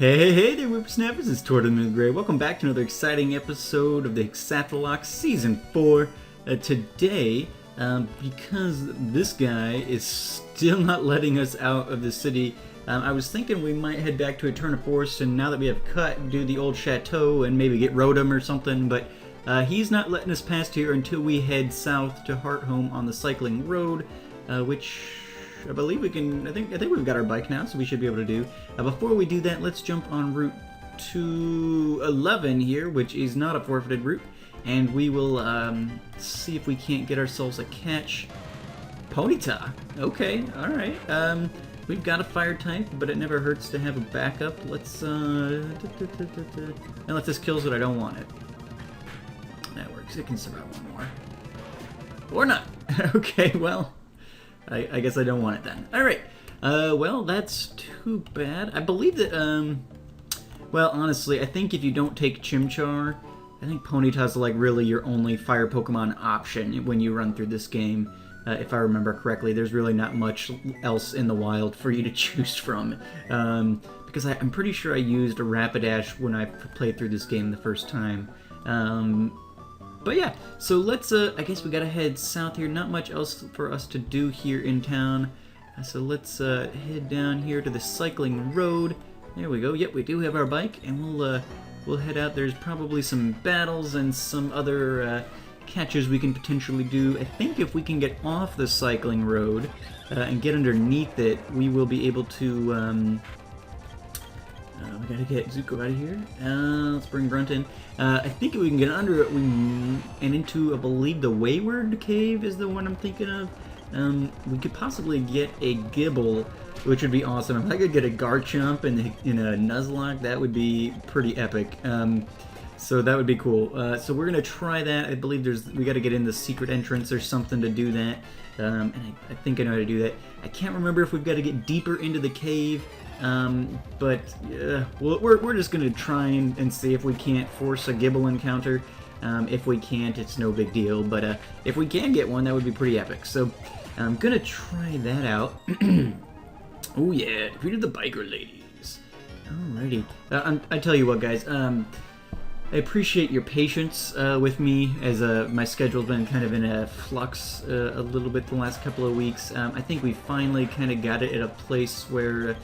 Hey there, whippersnappers, it's Tortimer Gray. Welcome back to another exciting episode of the Hexath'locke Season 4. Today, because this guy is still not letting us out of the city, I was thinking we might head back to Eterna Forest, and now that we have cut, do the old chateau and maybe get Rotom or something, but he's not letting us past here until we head south to Hearthome on the Cycling Road, which I believe we can. I think we've got our bike now, so we should be able to do. Before we do that, let's jump on Route 211 here, which is not a forfeited route, and we will see if we can't get ourselves a catch. Ponyta. Okay, all right. We've got a fire type, but it never hurts to have a backup. Let's unless this kills it, I don't want it. That works. It can survive one more, or not. Okay, well. I guess I don't want it then. Alright, well, that's too bad. I believe that, well, honestly, I think if you don't take Chimchar, I think Ponyta's like really your only fire Pokemon option when you run through this game. If I remember correctly, there's really not much else in the wild for you to choose from. Because I'm pretty sure I used a Rapidash when I played through this game the first time. But yeah, so let's, I guess we gotta head south here. Not much else for us to do here in town. So let's head down here to the cycling road. There we go. Yep, we do have our bike, and we'll head out. There's probably some battles and some other catches we can potentially do. I think if we can get off the cycling road and get underneath it, we will be able to... we gotta get Zuko out of here. Let's bring Grunt in. I think if we can get under it, and into, I believe, the Wayward Cave is the one I'm thinking of. We could possibly get a Gibble, which would be awesome. If I could get a Garchomp in a Nuzlocke, that would be pretty epic. So that would be cool. So we're gonna try that. I believe we gotta get in the secret entrance or something to do that. And I think I know how to do that. I can't remember if we've got to get deeper into the cave. But well, we're just gonna try and see if we can't force a Gibble encounter. If we can't, it's no big deal, but if we can get one, that would be pretty epic. So I'm gonna try that out. Oh yeah, defeated the biker ladies. Alrighty. I tell you what, guys, I appreciate your patience with me, as my schedule's been kind of in a flux a little bit the last couple of weeks. I think we finally kind of got it at a place where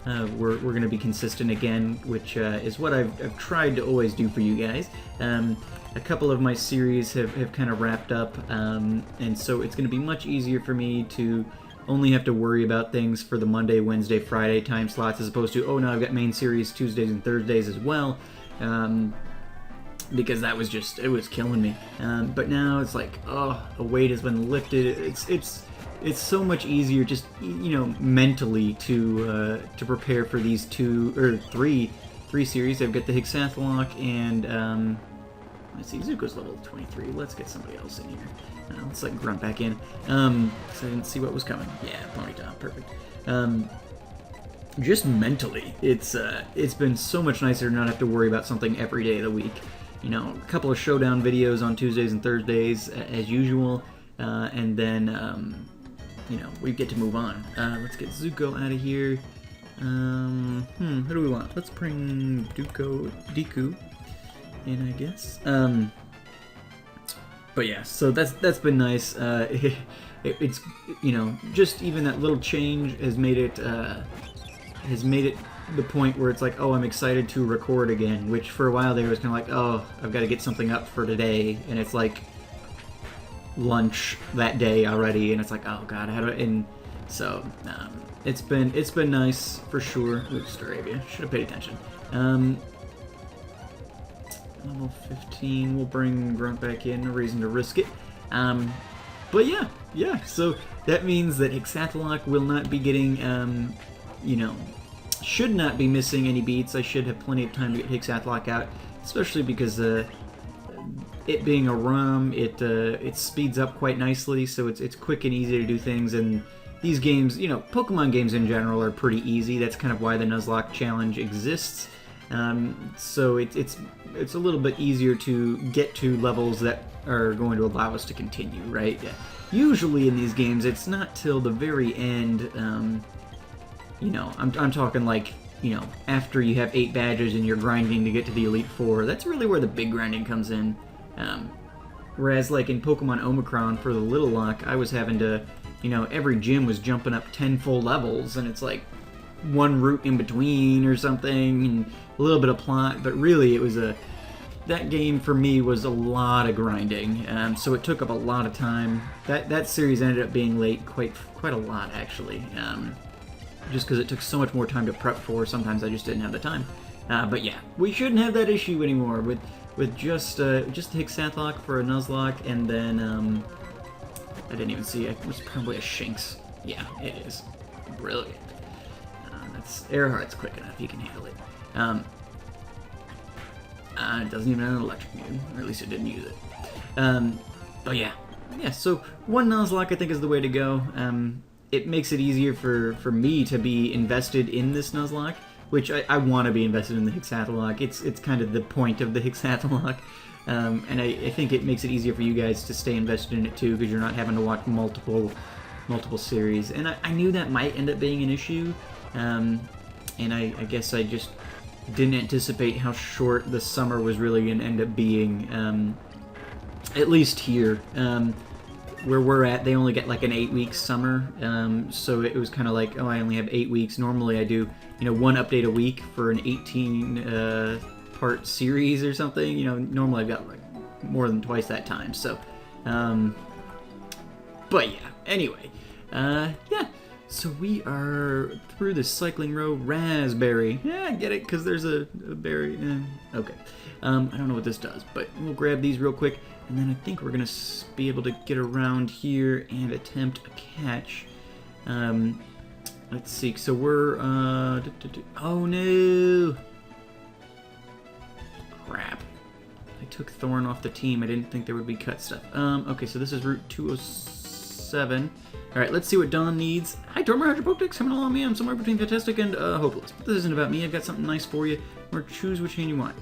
we're going to be consistent again, which is what I've tried to always do for you guys. A couple of my series have kind of wrapped up, and so it's going to be much easier for me to only have to worry about things for the Monday, Wednesday, Friday time slots, as opposed to, oh no, I've got main series Tuesdays and Thursdays as well, because that was just, it was killing me. But now it's like, oh, a weight has been lifted. It's so much easier, just, you know, mentally to prepare for these three series. I've got the Hexath'locke and let's see, Zuko's level 23. Let's get somebody else in here. Let's let Grunt back in. So I didn't see what was coming. Yeah, Ponyta, perfect. Just mentally, it's been so much nicer to not have to worry about something every day of the week. You know, a couple of showdown videos on Tuesdays and Thursdays as usual, and then you know, we get to move on. Let's get Zuko out of here. Who do we want? Let's bring Deku in, I guess. But yeah, so that's been nice. It's, you know, just even that little change has made it the point where it's like, oh, I'm excited to record again, which for a while there was kind of like, oh, I've got to get something up for today, and it's like lunch that day already, and it's like, oh god, how do I... And so it's been nice for sure. Oops, Staravia, should have paid attention. Level 15, we'll bring Grunt back in, no reason to risk it. But yeah, so that means that Hexath'locke will not be getting, you know, should not be missing any beats. I should have plenty of time to get Hexath'locke out, especially because it being a ROM, it speeds up quite nicely, so it's quick and easy to do things. And these games, you know, Pokemon games in general are pretty easy. That's kind of why the Nuzlocke challenge exists. So it's a little bit easier to get to levels that are going to allow us to continue, right? Usually in these games, it's not till the very end. You know, I'm talking like you know, after you have 8 badges and you're grinding to get to the Elite Four, that's really where the big grinding comes in. Whereas, like, in Pokemon Omicron for the Little Lock, I was having to, you know, every gym was jumping up 10 full levels, and it's like one route in between or something, and a little bit of plot, but really it was that game for me was a lot of grinding, so it took up a lot of time. That series ended up being late quite a lot, actually, just because it took so much more time to prep for. Sometimes I just didn't have the time. But yeah, we shouldn't have that issue anymore with just Hexath'locke for a Nuzlocke, and then I didn't even see. It was probably a Shinx. Yeah, it is. Brilliant. Earhart's quick enough. He can handle it. It doesn't even have an electric move, or at least it didn't use it. But yeah. So one Nuzlocke I think is the way to go. It makes it easier for me to be invested in this Nuzlocke, which I want to be invested in the Hexath'locke. It's kind of the point of the Hexath'locke. And I think it makes it easier for you guys to stay invested in it too, because you're not having to watch multiple series. And I knew that might end up being an issue, and I guess I just didn't anticipate how short the summer was really going to end up being, at least here. Where we're at, they only get like an 8-week summer, so it was kind of like, oh, I only have 8 weeks. Normally I do, you know, 1 update a week for an 18 part series or something. You know, normally I've got like more than twice that time. So, but yeah. Anyway, yeah. So we are through the cycling row. Raspberry. Yeah, I get it, because there's a berry. Okay. I don't know what this does, but we'll grab these real quick, and then I think we're going to be able to get around here and attempt a catch. Let's see. So we're... Oh, no! Crap. I took Thorn off the team. I didn't think there would be cut stuff. Okay, so this is Route 207. Alright, let's see what Dawn needs. Hi, Tortimer, how's your Pokedex coming along? Me, I'm somewhere between fantastic and hopeless. But this isn't about me. I've got something nice for you. Or choose which hand you want.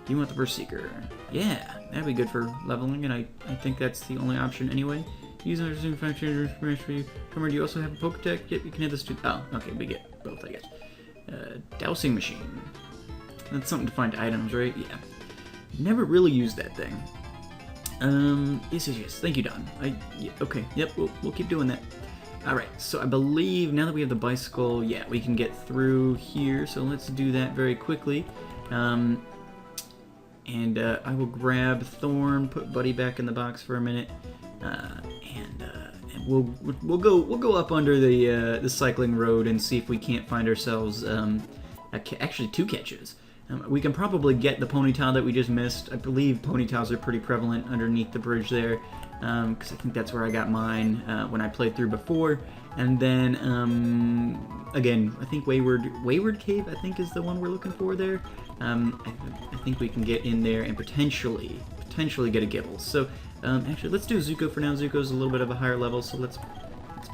You want the Burst Seeker. Yeah, that'd be good for leveling, and I think that's the only option anyway. Use another function for you. Tortimer, do you also have a Pokedex? Yep, you can have this too. Oh, okay, we get both, I guess. Dowsing Machine. That's something to find items, right? Yeah. Never really used that thing. Yes. Thank you, Don. Yeah, okay. Yep, we'll keep doing that. Alright, so I believe now that we have the bicycle, yeah, we can get through here, so let's do that very quickly. I will grab Thorn, put Buddy back in the box for a minute, and we'll go up under the cycling road and see if we can't find ourselves actually 2 catches. We can probably get the Ponyta that we just missed. I believe Ponytas are pretty prevalent underneath the bridge there, because I think that's where I got mine when I played through before. And then, again, I think Wayward Cave, I think, is the one we're looking for there. I think we can get in there and potentially get a Gibble. So, actually, let's do Zuko for now. Zuko's a little bit of a higher level, so let's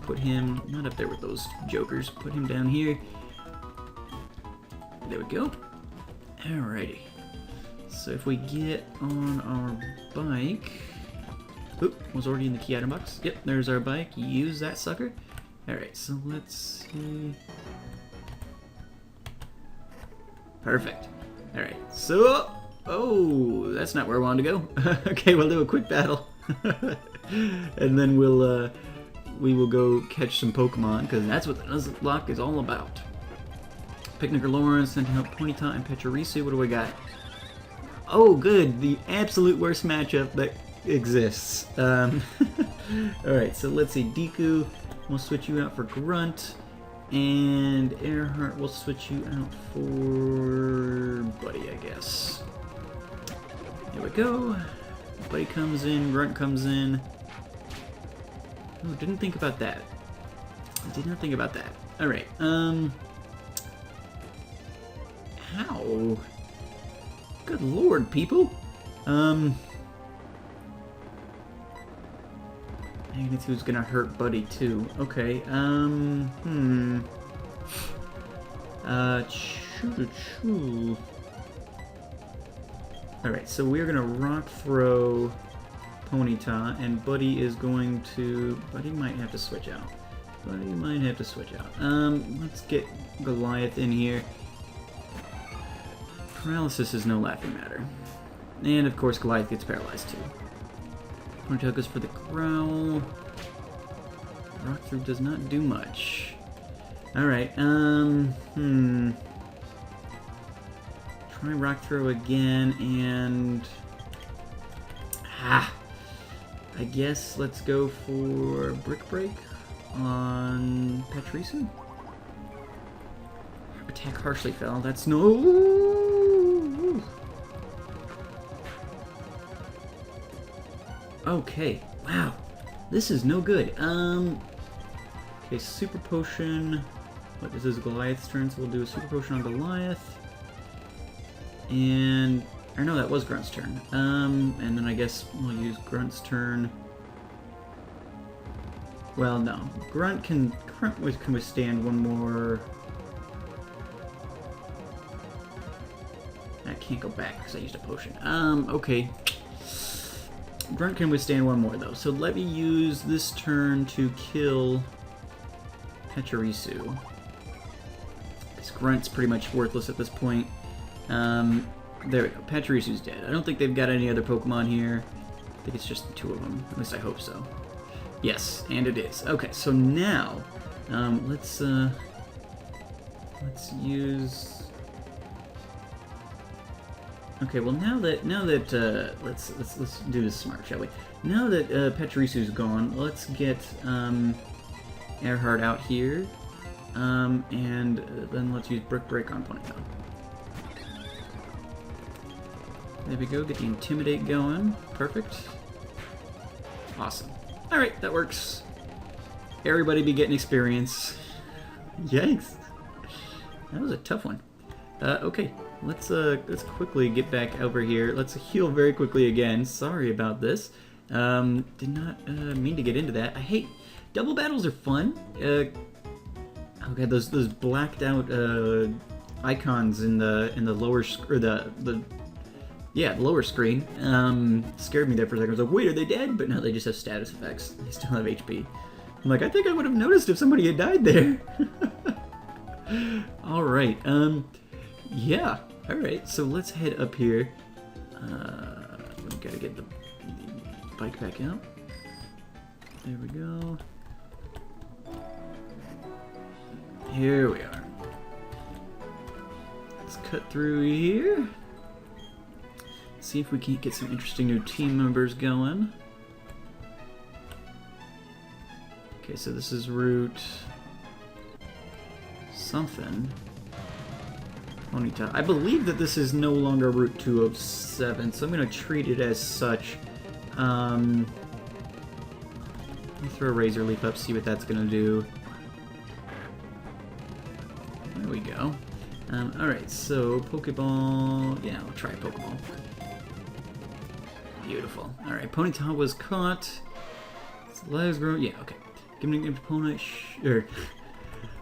put him not up there with those jokers. Put him down here. There we go. Alrighty. So if we get on our bike... Oop, was already in the key item box. Yep, there's our bike. Use that sucker. Alright, so let's see... Perfect. Alright, so... Oh, that's not where I wanted to go. Okay, we'll do a quick battle. And then we will go catch some Pokemon, because that's what the Nuzlocke is all about. Picnicker Lawrence, sent to help Ponyta and Pachirisu. What do we got? Oh, good. The absolute worst matchup that exists. Alright, so let's see. Deku, we'll switch you out for Grunt. And Earhart, we'll switch you out for Buddy, I guess. Here we go. Buddy comes in, Grunt comes in. Oh, didn't think about that. I did not think about that. Alright, How? Good lord, people. Magnitude's who's gonna hurt Buddy too. Okay, Alright, so we're gonna rock throw Ponyta, and Buddy is going to... Buddy might have to switch out. But you might have to switch out. Let's get Goliath in here. Paralysis is no laughing matter. And of course Goliath gets paralyzed too. Ponytail goes for the growl. Rock through does not do much. Alright, try rock throw again and I guess let's go for Brick Break on Pachirisu. Attack harshly fell. That's no. Okay. Wow. This is no good. Okay, Super Potion. What, this is Goliath's turn, so we'll do a Super Potion on Goliath. And or no, that was Grunt's turn. And then I guess we'll use Grunt's turn. Well, no. Grunt can withstand one more. I can't go back because I used a potion. Okay. Grunt can withstand one more though, so let me use this turn to kill Pachirisu. This Grunt's pretty much worthless at this point. There we go. Pachirisu's dead. I don't think they've got any other Pokemon here. I think it's just the two of them. At least I hope so. Yes, and it is. Okay, so now let's use. Okay, well now that let's do this smart, shall we? Now that Pachirisu's gone, let's get Earhart out here, and then let's use Brick Break on Ponytail. There we go, get the Intimidate going. Perfect. Awesome. Alright, that works. Everybody be getting experience. Yikes. That was a tough one. Okay, let's quickly get back over here. Let's heal very quickly again. Sorry about this. Did not mean to get into that. I hate... Double battles are fun. Oh god, those blacked out icons in the lower or the lower screen scared me there for a second. I was like, wait, are they dead? But no, they just have status effects. They still have HP. I'm like, I think I would have noticed if somebody had died there. All right. Yeah. All right. So let's head up here. We gotta get the bike back out. There we go. Here we are. Let's cut through here. See if we can't get some interesting new team members going. Okay, so this is Route something. Ponytail. I believe that this is no longer Route 207, so I'm going to treat it as such. Let me throw a Razor Leaf up, see what that's going to do. There we go. Alright, so Pokeball. Yeah, I'll try Pokeball. Beautiful. Alright, Ponytail was caught. Its legs grow. Yeah, okay. Give me a nickname to Pony.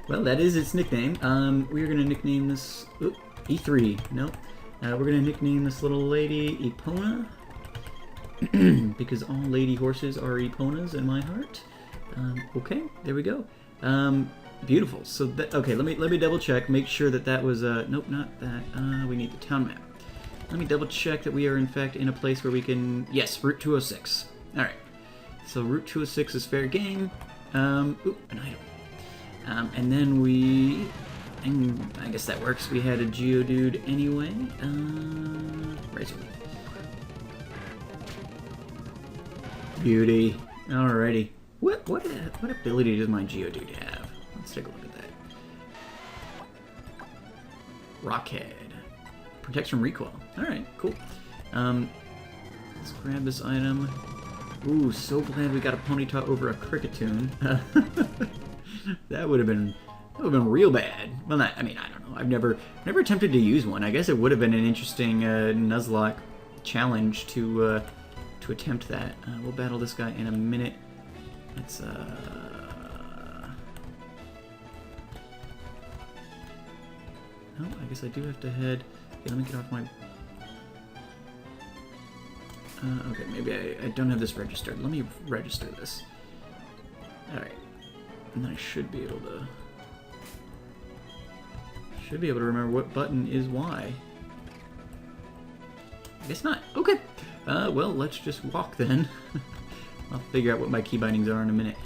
Well, that is its nickname. We're going to nickname this. Oop, E3. Nope. We're going to nickname this little lady Epona. Because all lady horses are Eponas in my heart. Okay, there we go. Beautiful. So, okay, let me double check. Make sure that was. Nope, not that. We need the town map. Let me double check that we are in fact in a place where we can... Yes, Route 206. Alright. So Route 206 is fair game. Ooh, an item. And then we... And I guess that works. We had a Geodude anyway. Razor Leaf. Beauty. Alrighty. What ability does my Geodude have? Let's take a look at that. Rockhead. Protects from recoil. Alright, cool. Let's grab this item. Ooh, so glad we got a Ponyta over a Cricketune. That would have been real bad. Well, I mean, I don't know. I've never attempted to use one. I guess it would have been an interesting Nuzlocke challenge to attempt that. We'll battle this guy in a minute. Let's Oh, I guess I do have to head. Okay, let me get off my... okay, maybe I don't have this registered. Let me register this. Alright. And I should be able to remember what button is why. I guess not. Okay. Well, let's just walk then. I'll figure out what my key bindings are in a minute.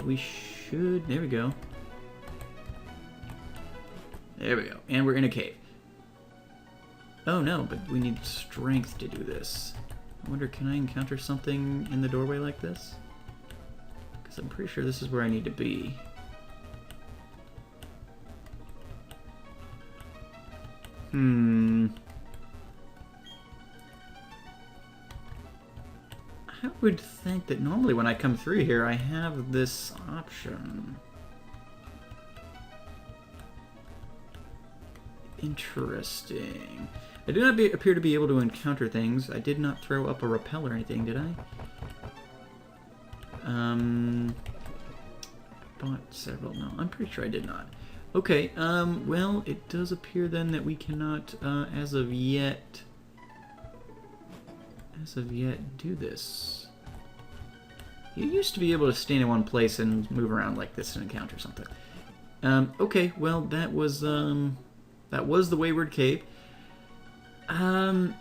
We should... There we go. There we go. And we're in a cave. Oh no, but we need strength to do this. I wonder, can I encounter something in the doorway like this? Because I'm pretty sure this is where I need to be. I would think that normally when I come through here, I have this option. Interesting. I do not appear to be able to encounter things. I did not throw up a rappel or anything, did I? Bought several. No, I'm pretty sure I did not. Okay, well, it does appear then that we cannot, as of yet, do this. You used to be able to stand in one place and move around like this and encounter something. Okay, well, that was the Wayward Cave. I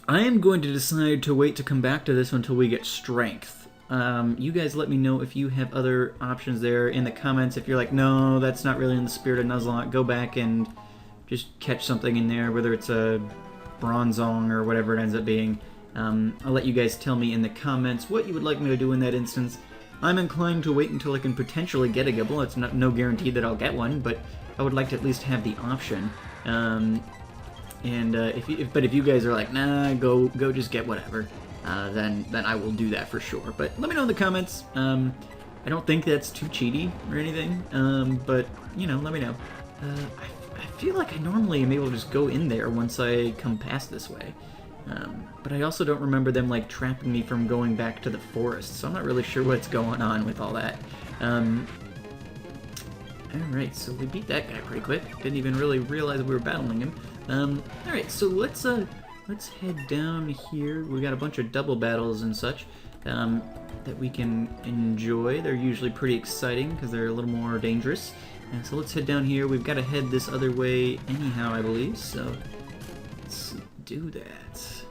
am going to decide to wait to come back to this until we get strength. You guys let me know if you have other options there in the comments. If you're like, no, that's not really in the spirit of Nuzlocke, go back and just catch something in there, whether it's a Bronzong or whatever it ends up being. I'll let you guys tell me in the comments what you would like me to do in that instance. I'm inclined to wait until I can potentially get a Gibble. It's no guarantee that I'll get one, but I would like to at least have the option. If you guys are like, nah, go just get whatever, then I will do that for sure. But let me know in the comments. I don't think that's too cheaty or anything, but you know, let me know. I feel like I normally am able to just go in there once I come past this way. But I also don't remember them like trapping me from going back to the forest, so I'm not really sure what's going on with all that. Alright, so we beat that guy pretty quick. Didn't even really realize we were battling him. Alright, so let's head down here. We got a bunch of double battles and such that we can enjoy. They're usually pretty exciting because they're a little more dangerous. So let's head down here. We've got to head this other way anyhow, I believe, so let's do that.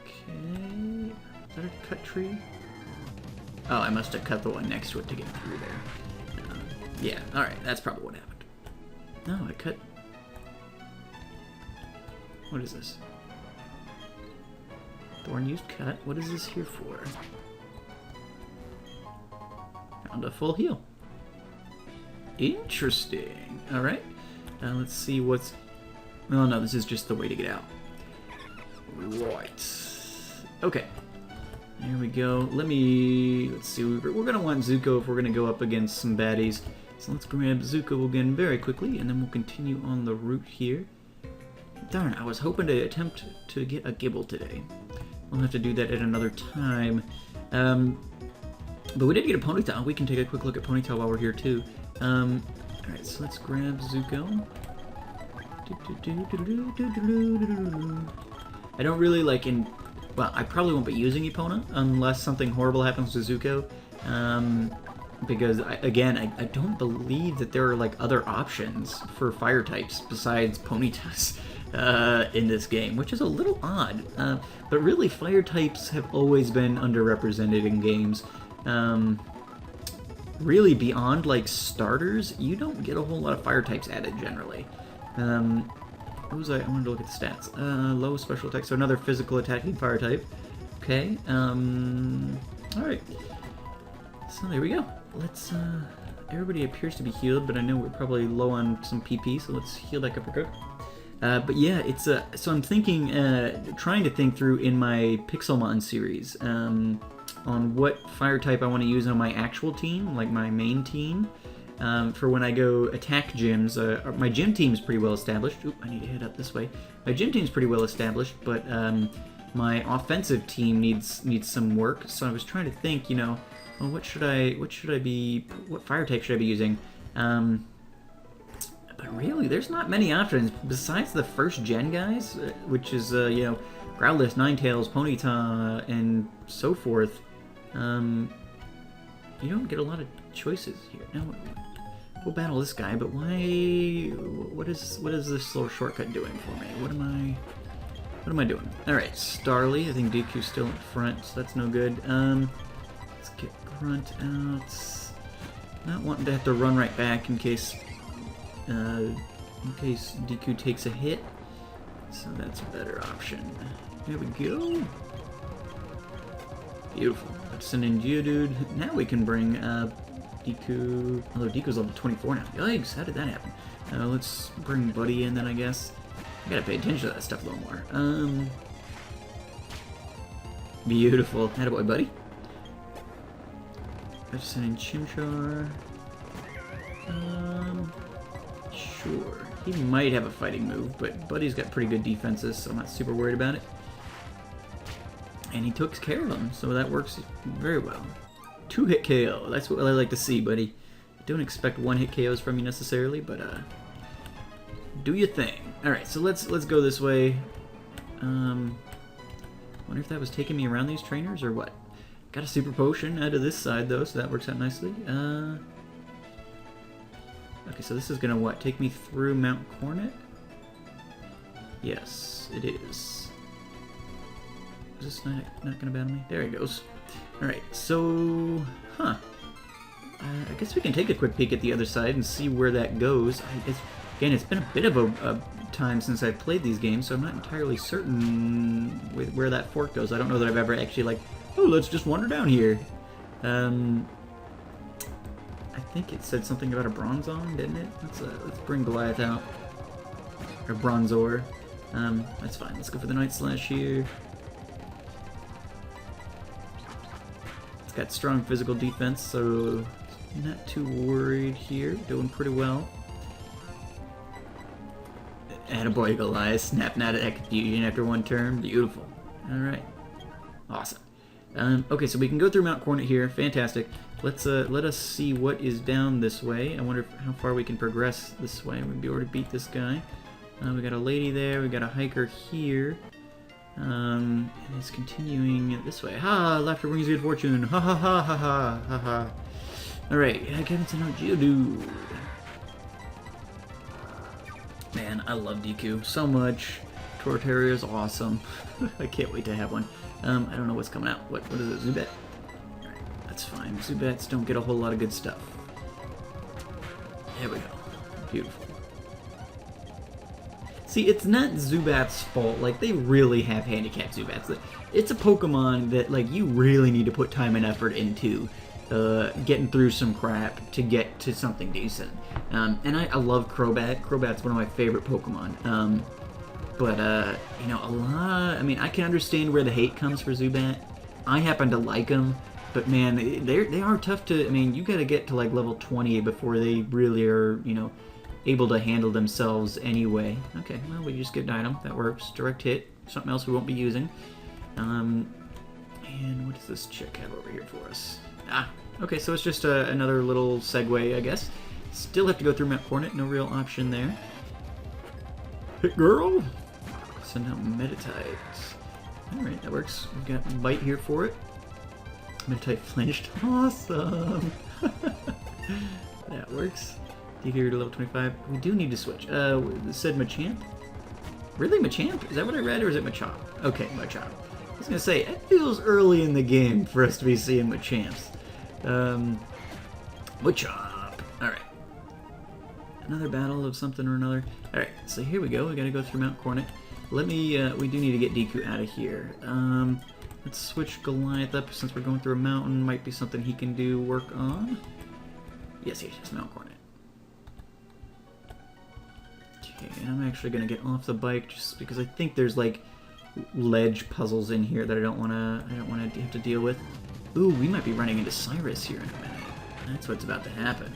Okay, is that a cut tree? Oh, I must have cut the one next to it to get through there. Yeah, alright, that's probably what happened. No, I cut... What is this? Thorn used cut? What is this here for? Found a full heal. Interesting. Alright. Let's see what's... Oh no, this is just the way to get out. Right. Okay. There we go. Let's see. We're going to want Zuko if we're going to go up against some baddies. So let's grab Zuko again very quickly, and then we'll continue on the route here. Darn, I was hoping to attempt to get a Gibble today. We'll have to do that at another time. But we did get a Ponytail. We can take a quick look at Ponytail while we're here, too. Alright, so let's grab Zuko. I don't really like well, I probably won't be using Epona unless something horrible happens to Zuko. Because, I don't believe that there are, like, other options for fire types besides Ponytas in this game, which is a little odd. But really, fire types have always been underrepresented in games. Really, beyond, like, starters, you don't get a whole lot of fire types added, generally. What was I wanted to look at the stats. Low special attack, so another physical attacking fire type. Okay, alright. So there we go. Let's, everybody appears to be healed, but I know we're probably low on some PP, so let's heal back up real quick. But yeah, it's, so I'm thinking, trying to think through in my Pixelmon series, on what fire type I want to use on my actual team, like my main team. For when I go attack gyms. My gym team's pretty well established. Oop, I need to head up this way. My gym team's pretty well established, but my offensive team needs some work. So I was trying to think, you know, well, what fire type should I be using? But really, there's not many options besides the first gen guys, which is you know, Growlithe, Ninetales, Ponyta, and so forth. You don't get a lot of choices here. Now, we'll battle this guy, but why? What is this little shortcut doing for me? What am I doing? All right, Starly. I think DQ's still in front, so that's no good. Let's get Grunt out. Not wanting to have to run right back in case DQ takes a hit. So that's a better option. There we go. Beautiful. That's an Geodude. Now we can bring Deku. Although Deku's level 24 now. Yikes! How did that happen? Let's bring Buddy in then, I guess. I gotta pay attention to that stuff a little more. Beautiful. Attaboy, Buddy. Let's send in Chimchar. Sure. He might have a fighting move, but Buddy's got pretty good defenses, so I'm not super worried about it. And he took care of them, so that works very well. 2-hit KO. That's what I like to see, buddy. Don't expect 1-hit KOs from you necessarily, but do your thing. All right, so let's go this way. Wonder if that was taking me around these trainers or what. Got a super potion out of this side though, so that works out nicely. Okay, so this is gonna what? Take me through Mount Cornet? Yes, it is. Is this not gonna battle me? There he goes. Alright, so... I guess we can take a quick peek at the other side and see where that goes. Again, it's been a bit of a time since I've played these games, so I'm not entirely certain where that fork goes. I don't know that I've ever actually, like, oh, let's just wander down here. I think it said something about a Bronzong, didn't it? Let's bring Goliath out. Or Bronzor. That's fine. Let's go for the Night Slash here. It's got strong physical defense, so not too worried here. Doing pretty well. Attaboy, Goliath. Snapping out of that confusion after one turn. Beautiful. Alright. Awesome. Okay, so we can go through Mount Cornet here. Fantastic. Let us see what is down this way. I wonder how far we can progress this way. We've already beat this guy. We got a lady there. We got a hiker here. And it's continuing this way. Ha! Laughter brings good fortune. Ha ha ha ha ha ha ha. Alright, I get into know Geodude. Man, I love DQ so much. Torterra is awesome. I can't wait to have one. I don't know what's coming out. What is it? Zubat? Alright, that's fine. Zubats don't get a whole lot of good stuff. There we go. Beautiful. See, it's not Zubat's fault. Like, they really have handicapped Zubats. It's a Pokemon that, like, you really need to put time and effort into getting through some crap to get to something decent. And I love Crobat. Crobat's one of my favorite Pokemon. But, you know, I mean, I can understand where the hate comes for Zubat. I happen to like them, but man, they are tough to, I mean, you gotta get to like level 20 before they really are, you know, able to handle themselves anyway. Okay, well, we just get an item. That works. Direct hit. Something else we won't be using. And what does this chick have over here for us? Okay, so it's just another little segue, I guess. Still have to go through Mount Cornet. No real option there. Hit girl! So now Meditite. Alright, that works. We've got Bite here for it. Meditite flinched. Awesome! That works. DQ to level 25. We do need to switch. It said Machamp? Really, Machamp? Is that what I read, or is it Machop? Okay, Machop. I was gonna say, it feels early in the game for us to be seeing Machamps. Machop. Alright. Another battle of something or another. Alright, so here we go. We gotta go through Mount Cornet. Let me, we do need to get DQ out of here. Let's switch Goliath up since we're going through a mountain. Might be something he can do work on. Yes, Mount Cornet. Okay, and I'm actually gonna get off the bike just because I think there's like ledge puzzles in here that I don't wanna have to deal with. Ooh, we might be running into Cyrus here in a minute. That's what's about to happen.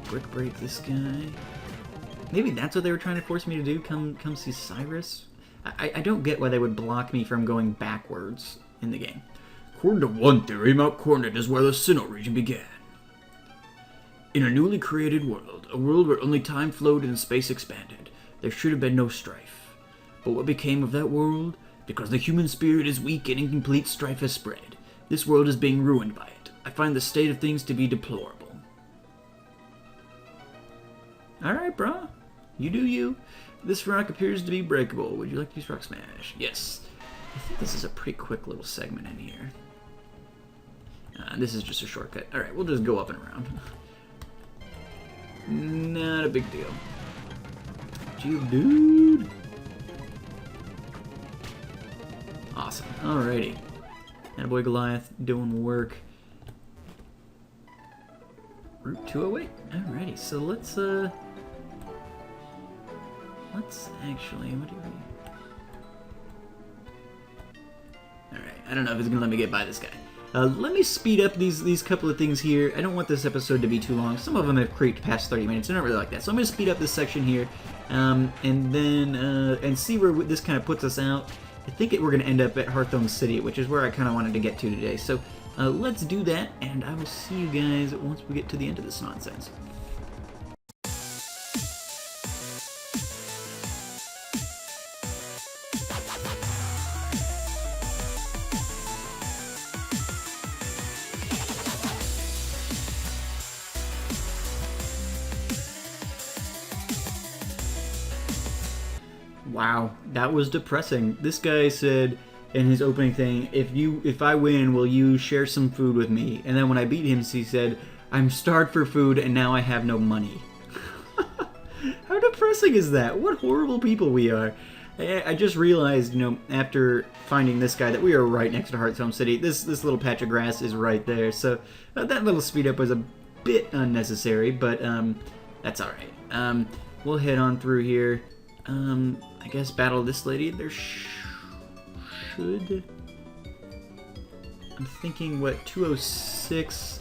Brick break this guy. Maybe that's what they were trying to force me to do. Come see Cyrus. I don't get why they would block me from going backwards in the game. According to one theory, Mount Cornet is where the Sinnoh region began. In a newly created world, a world where only time flowed and space expanded, there should have been no strife. But what became of that world? Because the human spirit is weak and incomplete strife has spread. This world is being ruined by it. I find the state of things to be deplorable. Alright, brah. You do you. This rock appears to be breakable. Would you like to use Rock Smash? Yes. I think this is a pretty quick little segment in here. This is just a shortcut. Alright, we'll just go up and around. Not a big deal. You dude. Awesome. Alrighty. Attaboy Goliath doing work. Route 208. Alrighty, so let's actually, what do we... Alright, I don't know if it's gonna let me get by this guy. Let me speed up these couple of things here. I don't want this episode to be too long. Some of them have creeped past 30 minutes. I don't really like that. So I'm going to speed up this section here, and then and see where this kind of puts us out. I think we're going to end up at Hearthstone City, which is where I kind of wanted to get to today. So let's do that, and I will see you guys once we get to the end of this nonsense. Wow, that was depressing. This guy said in his opening thing, if I win, will you share some food with me? And then when I beat him, he said, I'm starved for food and now I have no money. How depressing is that? What horrible people we are. I just realized, you know, after finding this guy that we are right next to Hearthstone City. This little patch of grass is right there. So that little speed up was a bit unnecessary, but that's alright. We'll head on through here. I guess battle this lady. There should... I'm thinking, what, 206?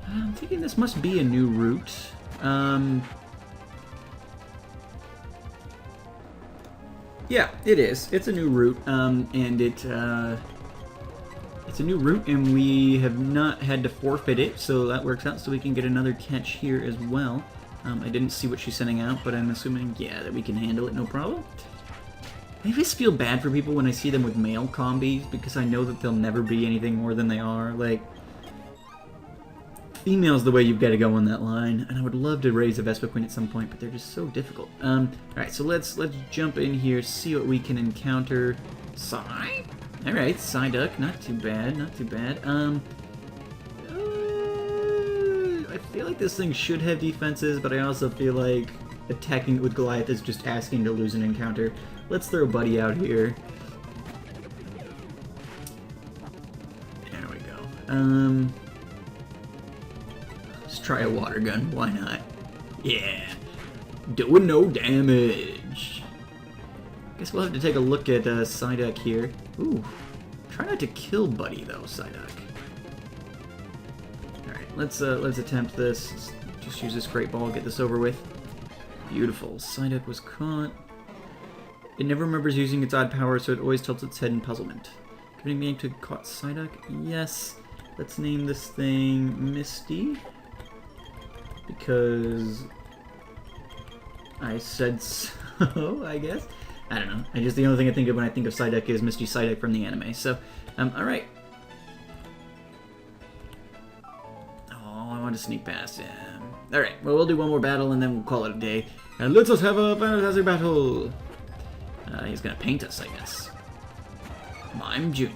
I'm thinking this must be a new route. Yeah, it is. It's a new route, and it's a new route, and we have not had to forfeit it, so that works out, so we can get another catch here as well. I didn't see what she's sending out, but I'm assuming, yeah, that we can handle it, no problem. I just feel bad for people when I see them with male combis, because I know that they'll never be anything more than they are. Like, female's the way you've got to go on that line, and I would love to raise a Vespa Queen at some point, but they're just so difficult. Alright, so let's jump in here, see what we can encounter. Psy? Alright, Psyduck, not too bad, not too bad. I feel like this thing should have defenses, but I also feel like attacking it with Goliath is just asking to lose an encounter. Let's throw Buddy out here. There we go. Let's try a water gun. Why not? Yeah. Doing no damage. Guess we'll have to take a look at Psyduck here. Ooh. Try not to kill Buddy, though, Psyduck. Let's attempt this. Just use this Great Ball, get this over with. Beautiful. Psyduck was caught. It never remembers using its odd power, so it always tilts its head in puzzlement. Can we name to caught Psyduck? Yes. Let's name this thing Misty. Because I said so, I guess. I don't know. The only thing I think of when I think of Psyduck is Misty Psyduck from the anime. So, alright. I want to sneak past him. Alright, well, we'll do one more battle and then we'll call it a day. And let us have a fantastic battle! He's gonna paint us, I guess. Mime Jr.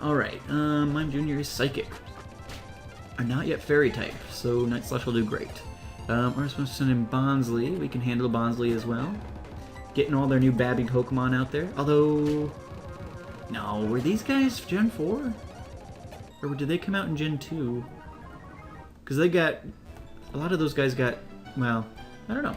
Alright, Mime Jr. is Psychic. Not yet Fairy type, so Night Slash will do great. We're supposed to send in Bonsley. We can handle Bonsley as well. Getting all their new Babby Pokemon out there. Although... No, were these guys Gen 4? Or did they come out in Gen 2? Because they got... A lot of those guys got... Well, I don't know.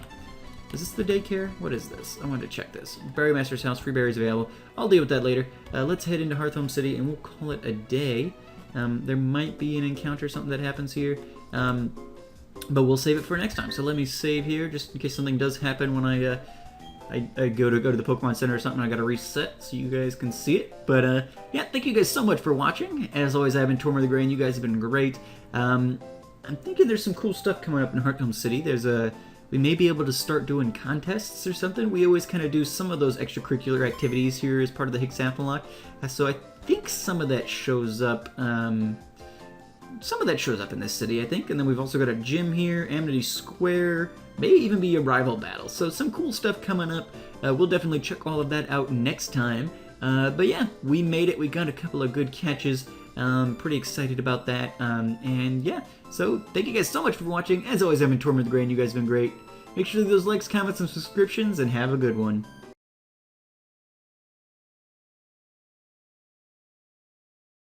Is this the daycare? What is this? I wanted to check this. Berry Master's house, free berries available. I'll deal with that later. Let's head into Hearthstone City and we'll call it a day. There might be an encounter, something that happens here. But we'll save it for next time. So let me save here just in case something does happen when I go to the Pokemon Center or something. I gotta reset so you guys can see it. But yeah, thank you guys so much for watching. As always, I've been Tortimer the Gray and you guys have been great. I'm thinking there's some cool stuff coming up in Hearthstone City. There's a we may be able to start doing contests or something. We always kind of do some of those extracurricular activities here as part of the Hexath'locke. So I think some of that shows up. Some of that shows up in this city, I think. And then we've also got a gym here, Amity Square, maybe even be a rival battle. So some cool stuff coming up. We'll definitely check all of that out next time. But yeah, we made it. We got a couple of good catches. Pretty excited about that. And yeah, so thank you guys so much for watching. As always, I've been Tortimer the Gray, and you guys have been great. Make sure to leave those likes, comments, and subscriptions, and have a good one.